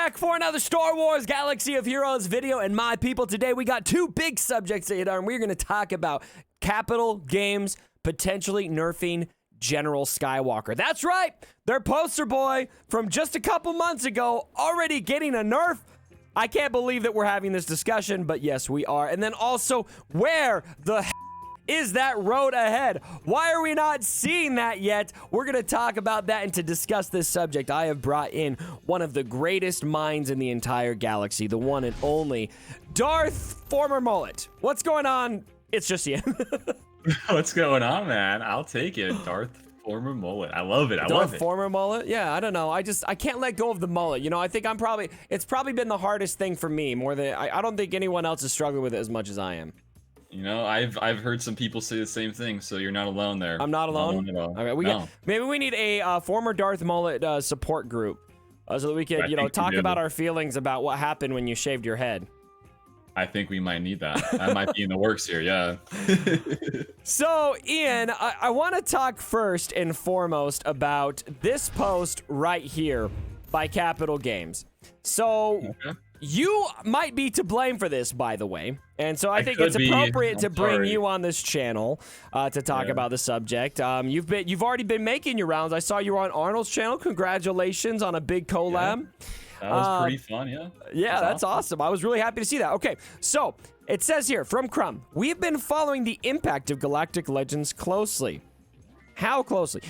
back for another Star Wars Galaxy of Heroes video, and my people, today we got two big subjects to hit on. We're going to talk about Capital Games potentially nerfing General Skywalker. That's right, their poster boy from just a couple months ago already getting a nerf. I can't believe that we're having this discussion, but yes, we are. And then also, where the is that road ahead? Why are we not seeing that yet? We're going to talk about that, and to discuss this subject, I have brought in one of the greatest minds in the entire galaxy, the one and only Darth Former Mullet. What's going on? It's just Ian. What's going on, man? I'll take it. Darth Former Mullet. I love it. I love Darth it. Former Mullet? Yeah, I don't know. I can't let go of the mullet. You know, I think it's probably been the hardest thing for me more than, I don't think anyone else is struggling with it as much as I am. You know, I've heard some people say the same thing, so you're not alone there. I'm not alone? Not alone at all. Okay, maybe we need a former Darth Mullet support group so that we could, talk about our feelings about what happened when you shaved your head. I think we might need that. That might be in the works here, yeah. So, Ian, I want to talk first and foremost about this post right here by Capital Games. So, okay. You might be to blame for this, by the way. And so I think it's appropriate to bring you on this channel to talk about the subject. You've already been making your rounds. I saw you were on Arnold's channel. Congratulations on a big collab. Yeah. That was pretty fun, yeah. Yeah, that's awesome. I was really happy to see that. Okay, so it says here from Crumb, we've been following the impact of Galactic Legends closely. How closely?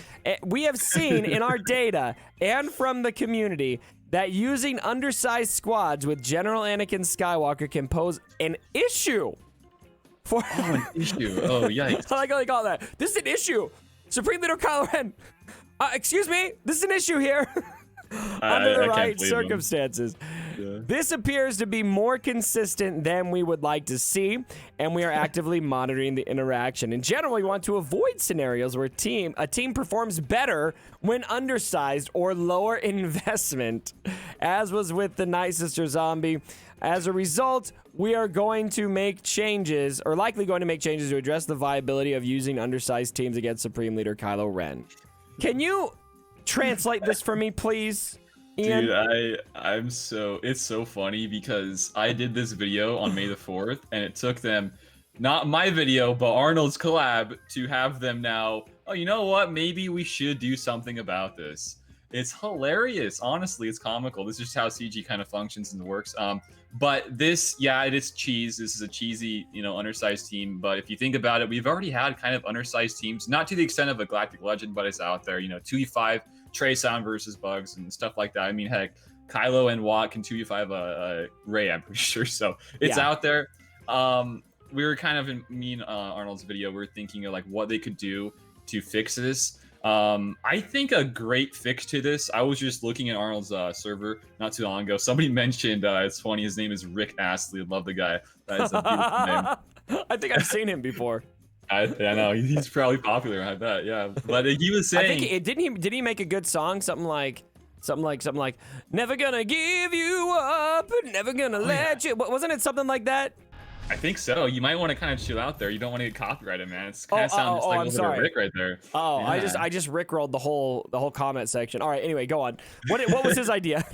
We have seen in our data and from the community that using undersized squads with General Anakin Skywalker can pose an issue. An issue. Oh, yikes. I like how they call that. This is an issue. Supreme Leader Kylo Ren. Excuse me, this is an issue here. Under the right circumstances. Yeah. This appears to be more consistent than we would like to see, and we are actively monitoring the interaction. In general, we want to avoid scenarios where a team performs better when undersized or lower investment, as was with the Night Sister Zombie. As a result, we are going to make changes, or likely going to make changes to address the viability of using undersized teams against Supreme Leader Kylo Ren. Can you translate this for me, please, Ian? Dude, it's so funny because I did this video on May the 4th, and it took them, not my video, but Arnold's collab, to have them now, oh, you know what, maybe we should do something about this. It's hilarious. Honestly, it's comical. This is just how CG kind of functions and works. But this, yeah, it is cheese. This is a cheesy, undersized team. But if you think about it, we've already had kind of undersized teams, not to the extent of a Galactic Legend, but it's out there. 2v5, Trey Sound versus Bugs and stuff like that. I mean, heck, Kylo and Watt can 2v5 Ray, I'm pretty sure. So it's out there. We were kind of in Arnold's video, we were thinking of like what they could do to fix this. I think a great fix to this, I was just looking at Arnold's server not too long ago. Somebody mentioned, it's funny, his name is Rick Astley. Love the guy. That is a beautiful name. I think I've seen him before. I know, he's probably popular, I bet, yeah. But he was saying... I think did he make a good song? Something like, never gonna give you up, never gonna let you... Wasn't it something like that? I think so. You might want to kind of chill out there. You don't want to get copyrighted, man. It's kind of sounds like a little bit of Rick right there. Oh, yeah. I just rickrolled the whole comment section. All right, anyway, go on. What was his idea?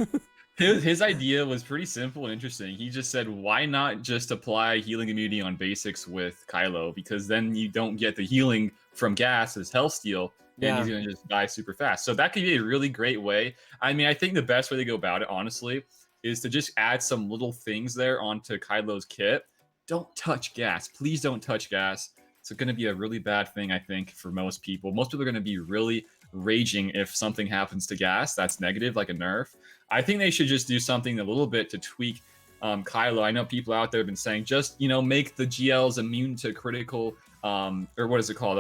His idea was pretty simple and interesting. He just said, why not just apply healing immunity on basics with Kylo? Because then you don't get the healing from gas as Hellsteel, and he's going to just die super fast. So that could be a really great way. I mean, I think the best way to go about it, honestly, is to just add some little things there onto Kylo's kit. Don't touch gas. Please don't touch gas. It's going to be a really bad thing, I think, for most people. Most people are going to be really raging if something happens to gas that's negative, like a nerf. I think they should just do something a little bit to tweak Kylo. I know people out there have been saying, just, make the GLs immune to critical, or what is it called?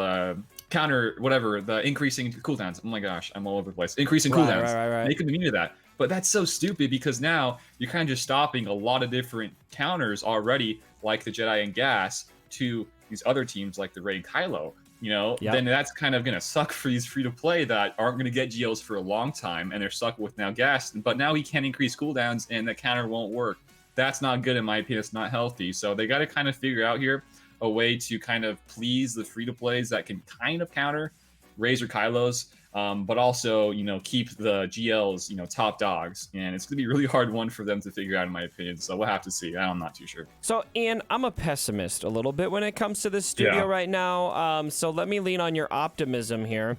Counter, whatever, the increasing cooldowns. Oh my gosh, I'm all over the place. Increasing cooldowns. Right. Make them immune to that. But that's so stupid because now you're kind of just stopping a lot of different counters already, like the Jedi and Gas, to these other teams like the Rey and Kylo. Then that's kind of going to suck for these free-to-play that aren't going to get GLs for a long time, and they're stuck with now Gas. But now he can't increase cooldowns, and the counter won't work. That's not good in my opinion. It's not healthy. So they got to kind of figure out here a way to kind of please the free-to-plays that can kind of counter Rey's or Kylo's. but also, keep the GLs, top dogs. And it's going to be a really hard one for them to figure out, in my opinion. So we'll have to see. I'm not too sure. So, Ian, I'm a pessimist a little bit when it comes to this studio right now. So let me lean on your optimism here.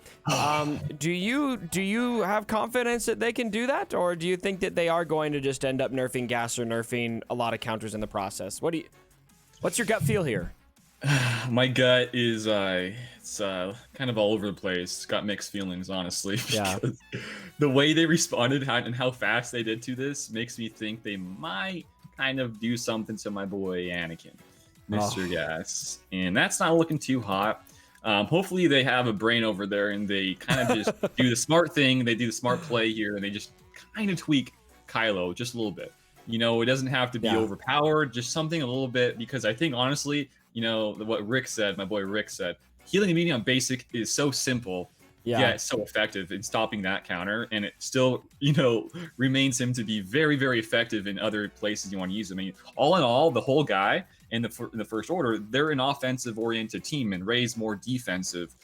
Do you have confidence that they can do that? Or do you think that they are going to just end up nerfing gas or nerfing a lot of counters in the process? What's your gut feel here? My gut is it's kind of all over the place. It's got mixed feelings, honestly. Because the way they responded and how fast they did to this makes me think they might kind of do something to my boy Anakin, Mr. Gas, and that's not looking too hot. Hopefully they have a brain over there and they kind of just do the smart thing. They do the smart play here and they just kind of tweak Kylo just a little bit. It doesn't have to be overpowered, just something a little bit, because I think honestly, what Rick said, my boy Rick said, healing immunity on basic is so simple, yet so effective in stopping that counter, and it still, remains him to be very, very effective in other places you want to use him. I mean, all in all, the whole guy in the First Order, they're an offensive-oriented team, and Rey's more defensive.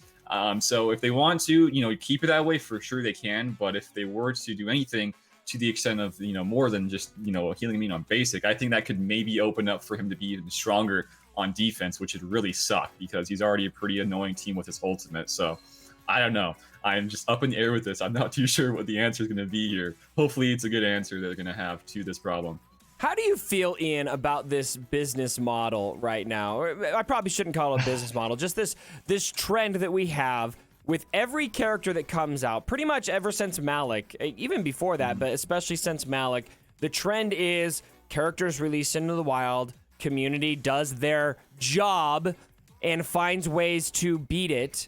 So if they want to, keep it that way, for sure they can. But if they were to do anything to the extent of, more than just, healing immunity on basic, I think that could maybe open up for him to be even stronger on defense, which would really suck because he's already a pretty annoying team with his ultimate. So I don't know. I'm just up in the air with this. I'm not too sure what the answer is going to be here. Hopefully it's a good answer they're going to have to this problem. How do you feel, Ian, about this business model right now? I probably shouldn't call it a business model. Just this trend that we have with every character that comes out, pretty much ever since Malik, even before that, but especially since Malik, the trend is characters released into the wild, community does their job and finds ways to beat it,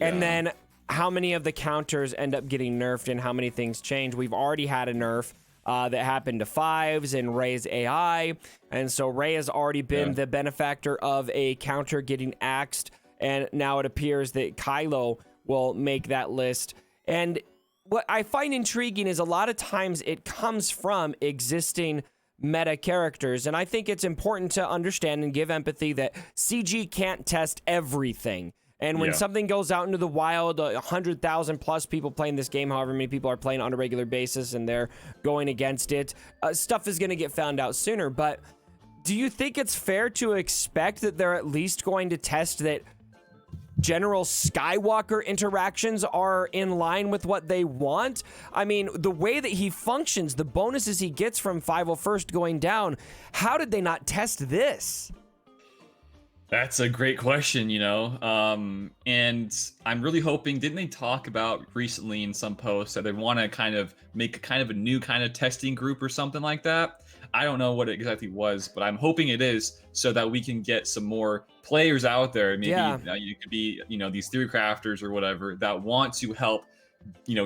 and then how many of the counters end up getting nerfed and how many things change. We've already had a nerf that happened to Fives and Rey's AI, and so Rey has already been the benefactor of a counter getting axed, and now it appears that Kylo will make that list. And what I find intriguing is a lot of times it comes from existing meta characters, and I think it's important to understand and give empathy that CG can't test everything. And when something goes out into the wild, 100,000 plus people playing this game, however many people are playing on a regular basis, and they're going against it, stuff is going to get found out sooner. But do you think it's fair to expect that they're at least going to test that General Skywalker interactions are in line with what they want? I mean, the way that he functions, the bonuses he gets from 501st going down, how did they not test this? That's a great question, and I'm really hoping, didn't they talk about recently in some posts that they want to kind of make a new kind of testing group or something like that? I don't know what it exactly was, but I'm hoping it is so that we can get some more players out there. Maybe you could be, these theory crafters or whatever that want to help,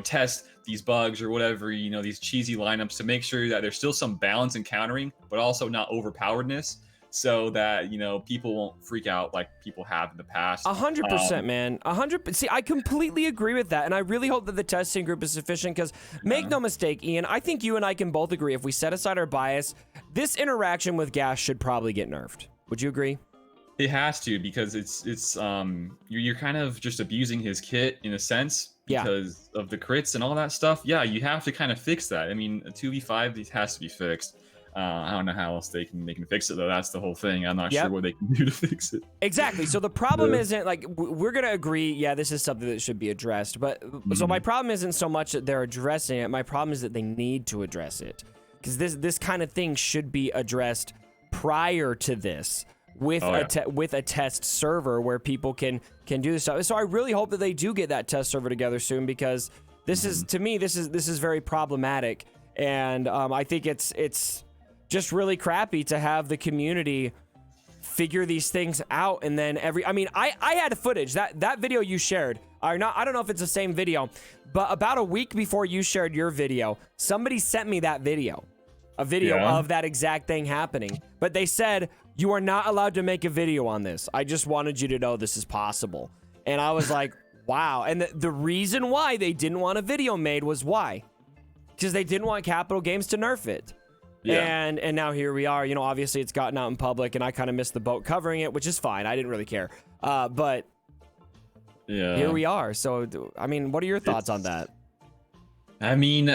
test these bugs or whatever, these cheesy lineups to make sure that there's still some balance in countering, but also not overpoweredness, so that, people won't freak out like people have in the past. 100%, man. 100%. See, I completely agree with that, and I really hope that the testing group is sufficient, because make no mistake, Ian, I think you and I can both agree, if we set aside our bias, this interaction with gas should probably get nerfed. Would you agree? It has to, because it's you're kind of just abusing his kit in a sense because of the crits and all that stuff. Yeah, you have to kind of fix that. I mean, a 2v5, it has to be fixed. I don't know how else they can fix it, though. That's the whole thing. I'm not sure what they can do to fix it. Exactly. So the problem isn't, like, we're going to agree, this is something that should be addressed. But so my problem isn't so much that they're addressing it. My problem is that they need to address it, because this kind of thing should be addressed prior to this with a test server where people can do this stuff. So I really hope that they do get that test server together soon, because this is, to me, this is very problematic. And I think it's just really crappy to have the community figure these things out, and then I had footage that video you shared. I don't know if it's the same video, but about a week before you shared your video, somebody sent me that video, a video of that exact thing happening. But they said, you are not allowed to make a video on this. I just wanted you to know this is possible. And I was like, wow. And the reason why they didn't want a video made was why? Because they didn't want Capital Games to nerf it. And now here we are. Obviously it's gotten out in public, and I kind of missed the boat covering it, which is fine. I didn't really care. But here we are. So, I mean, what are your thoughts on that? I mean,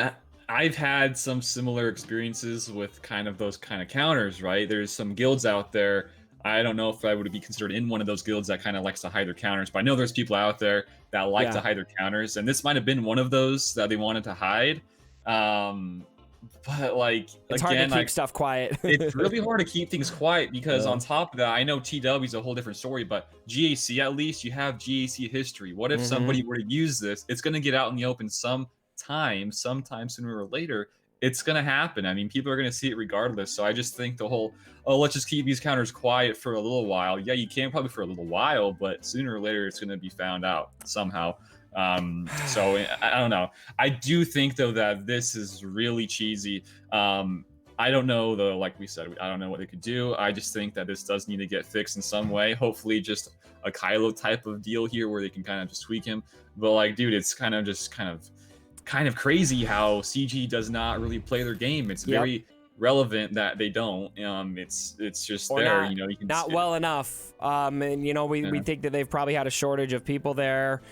I've had some similar experiences with kind of those kind of counters, right? There's some guilds out there. I don't know if I would be considered in one of those guilds that kind of likes to hide their counters, but I know there's people out there that like to hide their counters, and this might have been one of those that they wanted to hide. But like, it's hard to keep stuff quiet. It's really hard to keep things quiet because on top of that, I know TW is a whole different story, but GAC, at least you have GAC history. What if somebody were to use this? It's going to get out in the open sometime sooner or later. It's going to happen. I mean, people are going to see it regardless. So I just think the whole, let's just keep these counters quiet for a little while. Yeah, you can probably for a little while, but sooner or later it's going to be found out somehow. So I don't know. I do think though that this is really cheesy. I don't know though, like we said, I don't know what they could do. I just think that this does need to get fixed in some way. Hopefully just a Kylo type of deal here where they can kind of just tweak him. But like, dude, it's kind of crazy how CG does not really play their game. It's very relevant that they don't. It's just or there, not, you can not well enough. And we think that they've probably had a shortage of people there.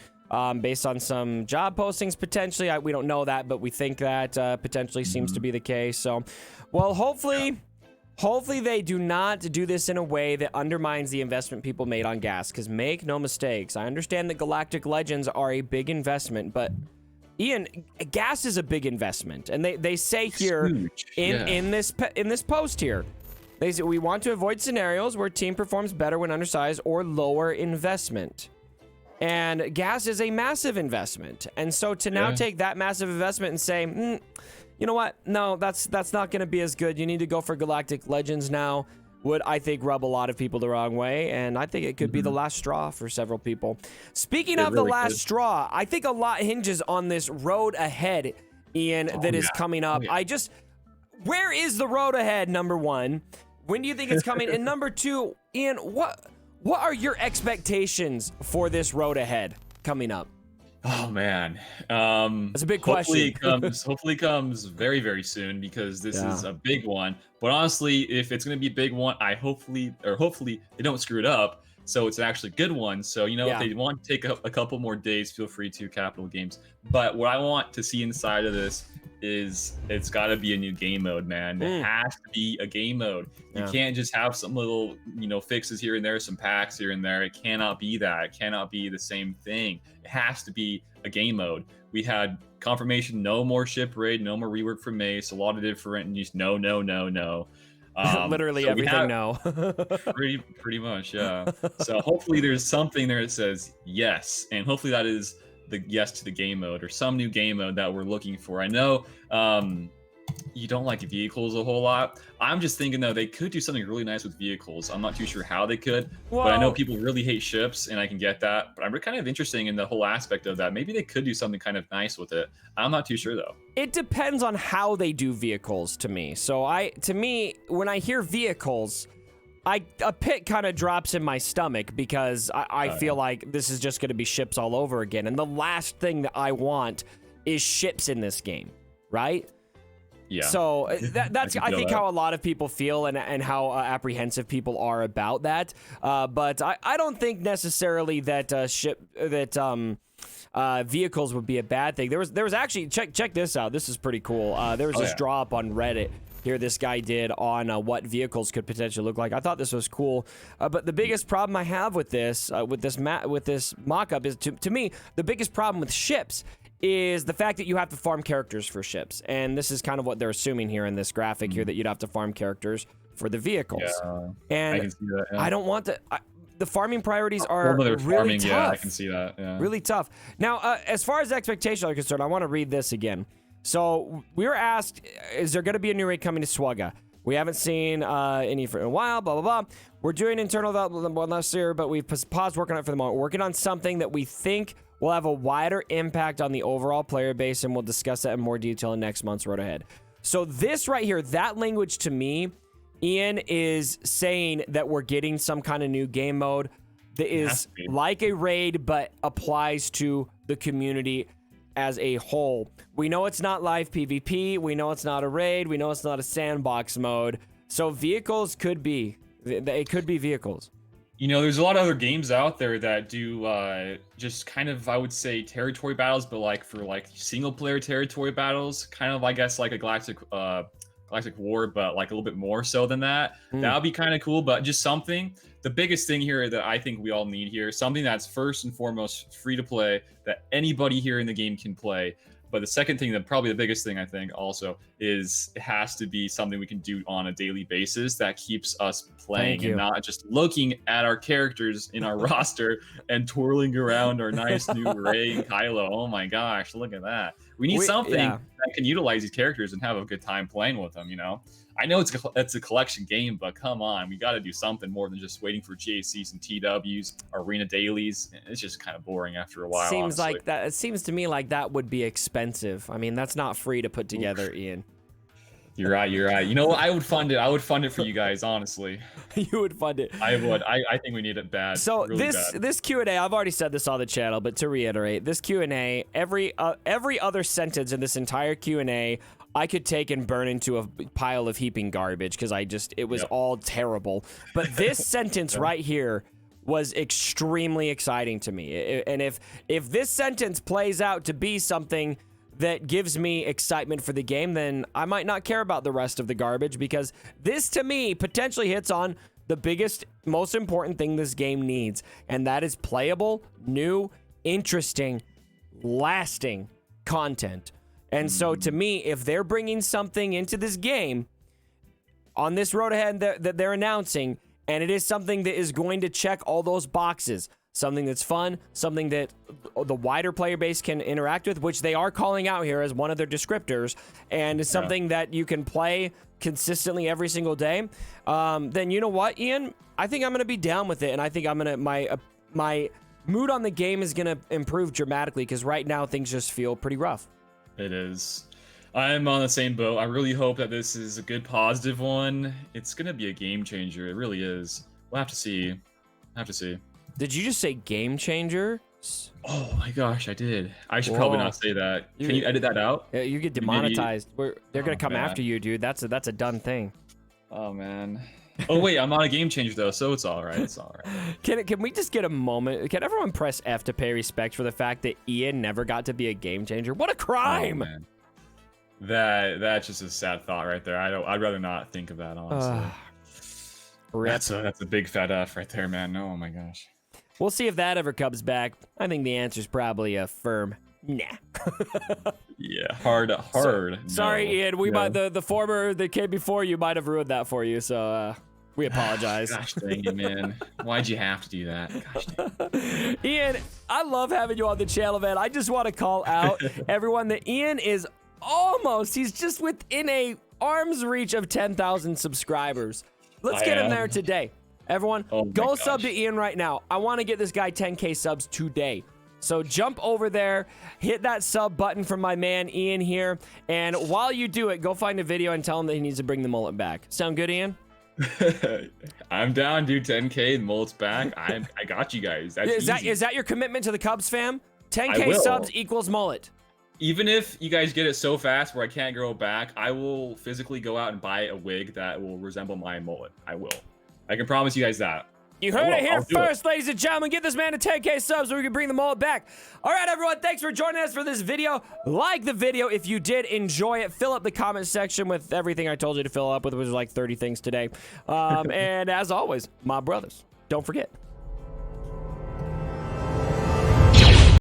Based on some job postings, potentially. We don't know that, but we think that potentially seems to be the case. So, well, hopefully they do not do this in a way that undermines the investment people made on gas, because make no mistakes. I understand that Galactic Legends are a big investment, but Ian, gas is a big investment. And they say here in this post here, they say we want to avoid scenarios where team performs better when undersized or lower investment. And gas is a massive investment. And so to now take that massive investment and say, you know what? No, that's not going to be as good. You need to go for Galactic Legends now, would, I think, rub a lot of people the wrong way. And I think it could be the last straw for several people. Speaking of the last straw, I think a lot hinges on this road ahead, Ian, that is coming up. Where is the road ahead, number one? When do you think it's coming? And number two, Ian, what are your expectations for this road ahead coming up? Oh man, that's a big question. Hopefully it comes very, very soon, because this is a big one. But honestly, if it's going to be a big one, hopefully they don't screw it up, so it's an actually good one. So if they want to take a couple more days, feel free to, Capital Games. But what I want to see inside of this is it's got to be a new game mode, man. It has to be a game mode. You can't just have some little fixes here and there, some packs here and there. It cannot be that. It cannot be the same thing. It has to be a game mode. We had confirmation, no more ship raid, no more rework for Mace, a lot of different news. No. Literally so everything no. pretty much, yeah. So hopefully there's something there that says yes, and hopefully that is the yes to the game mode, or some new game mode that we're looking for. I know you don't like vehicles a whole lot. I'm just thinking though, they could do something really nice with vehicles. I'm not too sure how they could, but I know people really hate ships, and I can get that. But I'm kind of interested in the whole aspect of that. Maybe they could do something kind of nice with it. I'm not too sure though. It depends on how they do vehicles to me. So when I hear vehicles, a pit kind of drops in my stomach, because I feel like this is just going to be ships all over again. And the last thing that I want is ships in this game, right? Yeah. So that's I think how a lot of people feel, and how apprehensive people are about that. But I don't think necessarily that vehicles would be a bad thing. There was actually check this out. This is pretty cool. There was this draw up on Reddit here this guy did on what vehicles could potentially look like. I thought this was cool. But the biggest problem I have with this mock-up is, to me, the biggest problem with ships is the fact that you have to farm characters for ships. And this is kind of what they're assuming here in this graphic here, that you'd have to farm characters for the vehicles. Yeah, and I can see that, I don't want to... the farming priorities are really tough. Yeah, I can see that. Yeah. Really tough. Now, as far as expectations are concerned, I want to read this again. So we were asked, is there going to be a new raid coming to Swagga? We haven't seen any for a while, blah, blah, blah. We're doing internal development last year, but we've paused working on it for the moment. We're working on something that we think will have a wider impact on the overall player base, and we'll discuss that in more detail in next month's road ahead. So this right here, that language to me, Ian, is saying that we're getting some kind of new game mode that is like a raid, but applies to the community as a whole. We know it's not live PvP. We know it's not a raid. We know it's not a sandbox mode. So vehicles could be. It could be vehicles. You know, there's a lot of other games out there that do just kind of, I would say, territory battles, but like for like single player territory battles, kind of, I guess, like a Galactic War, but like a little bit more so than that. That would be kind of cool, but just something. The biggest thing here that I think we all need here, something that's first and foremost free to play, that anybody here in the game can play. But the second thing, that probably the biggest thing I think also, is it has to be something we can do on a daily basis that keeps us playing and not just looking at our characters in our roster and twirling around our nice new Rey and Kylo. Oh my gosh, look at that. We need something that can utilize these characters and have a good time playing with them, you know? I know it's a collection game, but come on, we got to do something more than just waiting for GACs and TWs, arena dailies. It's just kind of boring after a while. Seems like that. It seems to me like that would be expensive. I mean, that's not free to put together, Ian. You're right. You're right. You know what? I would fund it. I would fund it for you guys, honestly. You would fund it. I would. I think we need it bad. So really this Q&A, I've already said this on the channel, but to reiterate, this Q&A, every other sentence in this entire Q&A, I could take and burn into a pile of heaping garbage because it was all terrible. But this sentence right here was extremely exciting to me. And if this sentence plays out to be something that gives me excitement for the game, then I might not care about the rest of the garbage, because this to me potentially hits on the biggest, most important thing this game needs, and that is playable, new, interesting, lasting content. And so to me, if they're bringing something into this game on this road ahead that they're announcing, and it is something that is going to check all those boxes, something that's fun, something that the wider player base can interact with, which they are calling out here as one of their descriptors, and is something that you can play consistently every single day, then you know what, Ian? I think I'm going to be down with it, and I think I'm going to, my mood on the game is going to improve dramatically, because right now things just feel pretty rough. It is. I'm on the same boat. I really hope that this is a good, positive one. It's going to be a game changer. It really is. We'll have to see. Did you just say game changer? Oh my gosh, I did. I should probably not say that. Can you edit that out? Yeah, you get demonetized. They're gonna come after you, dude. That's a done thing. Oh man. Oh wait, I'm on a game changer though, so it's all right. It's all right. Can we just get a moment? Can everyone press F to pay respect for the fact that Ian never got to be a game changer? What a crime! Oh, man. That's just a sad thought right there. I'd rather not think of that, honestly. That's a big fat F right there, man. Oh my gosh. We'll see if that ever comes back. I think the answer's probably a firm nah. Yeah, hard. Sorry, Ian. We might the former that came before you might have ruined that for you. So we apologize. Gosh dang it, man. Why'd you have to do that? Gosh dang. Ian, I love having you on the channel, man. I just want to call out everyone that Ian is he's just within a arm's reach of 10,000 subscribers. Let's get him there today. Everyone, go sub to Ian right now. I want to get this guy 10K subs today. So jump over there, hit that sub button from my man Ian here, and while you do it, go find a video and tell him that he needs to bring the mullet back. Sound good, Ian? I'm down, dude. 10K, the mullet's back. I got you guys. Is that your commitment to the Cubs, fam? 10K subs equals mullet. Even if you guys get it so fast where I can't grow it back, I will physically go out and buy a wig that will resemble my mullet. I will. I can promise you guys that. You heard it here first, ladies and gentlemen. Get this man to 10K subs so we can bring the mullet back. All right, everyone. Thanks for joining us for this video. Like the video if you did enjoy it. Fill up the comment section with everything I told you to fill up with, which was like 30 things today. And as always, my brothers, don't forget,